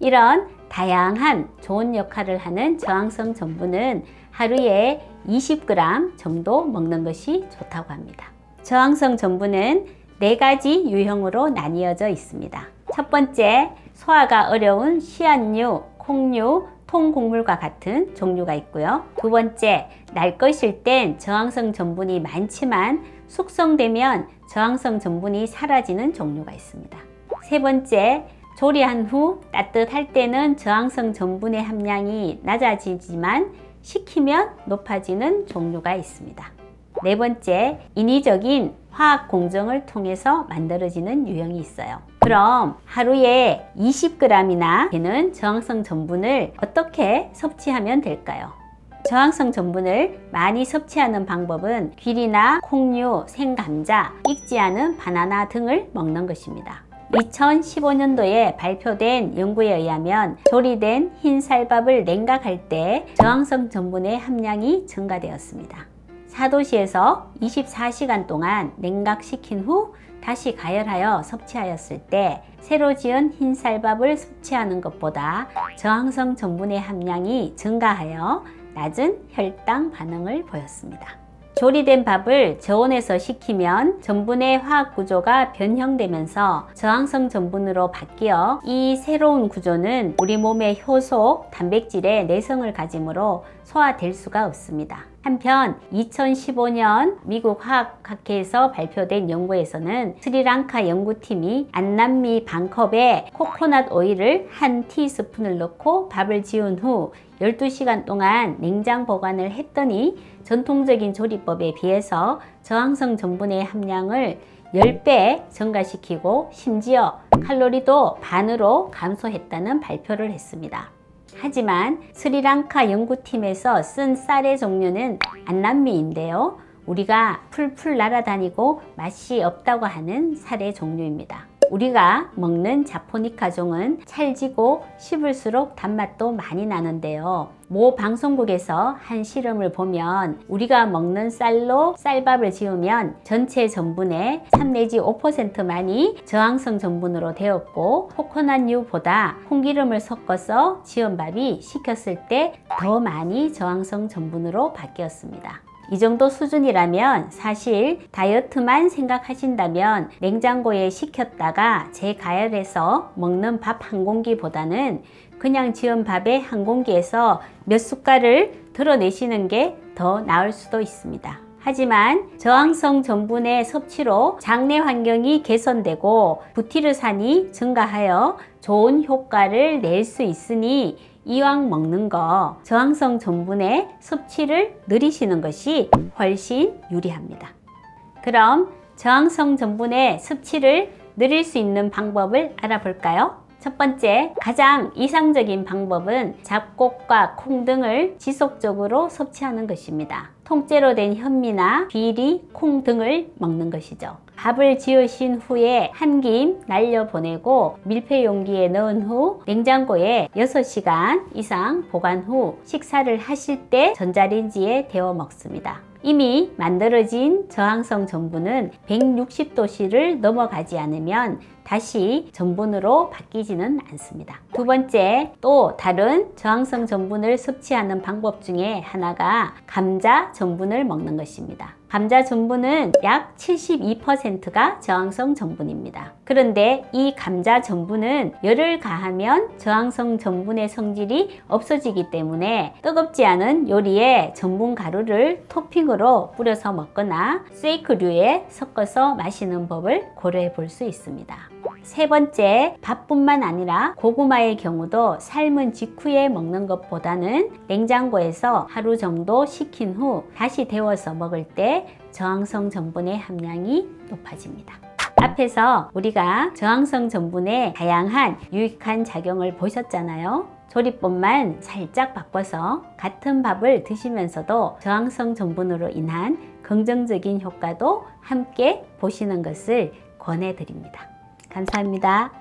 이런 다양한 좋은 역할을 하는 저항성 전분은 하루에 20g 정도 먹는 것이 좋다고 합니다. 저항성 전분은 4가지 유형으로 나뉘어져 있습니다. 첫 번째, 소화가 어려운 씨앗류, 콩류, 통곡물과 같은 종류가 있고요. 두 번째, 날 것일 땐 저항성 전분이 많지만 숙성되면 저항성 전분이 사라지는 종류가 있습니다. 세 번째, 조리한 후 따뜻할 때는 저항성 전분의 함량이 낮아지지만 식히면 높아지는 종류가 있습니다. 네 번째, 인위적인 화학 공정을 통해서 만들어지는 유형이 있어요. 그럼 하루에 20g이나 되는 저항성 전분을 어떻게 섭취하면 될까요? 저항성 전분을 많이 섭취하는 방법은 귤이나 콩류, 생감자, 익지 않은 바나나 등을 먹는 것입니다. 2015년도에 발표된 연구에 의하면 조리된 흰 쌀밥을 냉각할 때 저항성 전분의 함량이 증가되었습니다. 4도시에서 24시간 동안 냉각시킨 후 다시 가열하여 섭취하였을 때 새로 지은 흰 쌀밥을 섭취하는 것보다 저항성 전분의 함량이 증가하여 낮은 혈당 반응을 보였습니다. 조리된 밥을 저온에서 식히면 전분의 화학 구조가 변형되면서 저항성 전분으로 바뀌어 이 새로운 구조는 우리 몸의 효소, 단백질의 내성을 가지므로 소화될 수가 없습니다. 한편 2015년 미국 화학학회에서 발표된 연구에서는 스리랑카 연구팀이 안남미 반컵에 코코넛 오일을 1티스푼을 넣고 밥을 지은 후 12시간 동안 냉장 보관을 했더니 전통적인 조리법에 비해서 저항성 전분의 함량을 10배 증가시키고 심지어 칼로리도 반으로 감소했다는 발표를 했습니다. 하지만 스리랑카 연구팀에서 쓴 쌀의 종류는 안남미인데요. 우리가 풀풀 날아다니고 맛이 없다고 하는 쌀의 종류입니다. 우리가 먹는 자포니카종은 찰지고 씹을수록 단맛도 많이 나는데요. 모 방송국에서 한 실험을 보면 우리가 먹는 쌀로 쌀밥을 지으면 전체 전분의 3 내지 5%만이 저항성 전분으로 되었고 코코넛류보다 콩기름을 섞어서 지은 밥이 식혔을 때 더 많이 저항성 전분으로 바뀌었습니다. 이 정도 수준이라면 사실 다이어트만 생각하신다면 냉장고에 식혔다가 재가열해서 먹는 밥 한 공기보다는 그냥 지은 밥의 한 공기에서 몇 숟갈을 드러내시는 게 더 나을 수도 있습니다. 하지만 저항성 전분의 섭취로 장내 환경이 개선되고 부티르산이 증가하여 좋은 효과를 낼 수 있으니 이왕 먹는 거 저항성 전분의 섭취를 늘리시는 것이 훨씬 유리합니다. 그럼 저항성 전분의 섭취를 늘릴 수 있는 방법을 알아볼까요? 첫 번째, 가장 이상적인 방법은 잡곡과 콩 등을 지속적으로 섭취하는 것입니다. 통째로 된 현미나 귀리, 콩 등을 먹는 것이죠. 밥을 지으신 후에 한 김 날려보내고 밀폐 용기에 넣은 후 냉장고에 6시간 이상 보관 후 식사를 하실 때 전자레인지에 데워 먹습니다. 이미 만들어진 저항성 전분은 160도씨를 넘어가지 않으면 다시 전분으로 바뀌지는 않습니다. 두 번째, 또 다른 저항성 전분을 섭취하는 방법 중에 하나가 감자 전분을 먹는 것입니다. 감자 전분은 약 72%가 저항성 전분입니다. 그런데 이 감자 전분은 열을 가하면 저항성 전분의 성질이 없어지기 때문에 뜨겁지 않은 요리에 전분 가루를 토핑으로 뿌려서 먹거나 쉐이크류에 섞어서 마시는 법을 고려해 볼 수 있습니다. 세 번째, 밥뿐만 아니라 고구마의 경우도 삶은 직후에 먹는 것보다는 냉장고에서 하루 정도 식힌 후 다시 데워서 먹을 때 저항성 전분의 함량이 높아집니다. 앞에서 우리가 저항성 전분의 다양한 유익한 작용을 보셨잖아요. 조리법만 살짝 바꿔서 같은 밥을 드시면서도 저항성 전분으로 인한 긍정적인 효과도 함께 보시는 것을 권해드립니다. 감사합니다.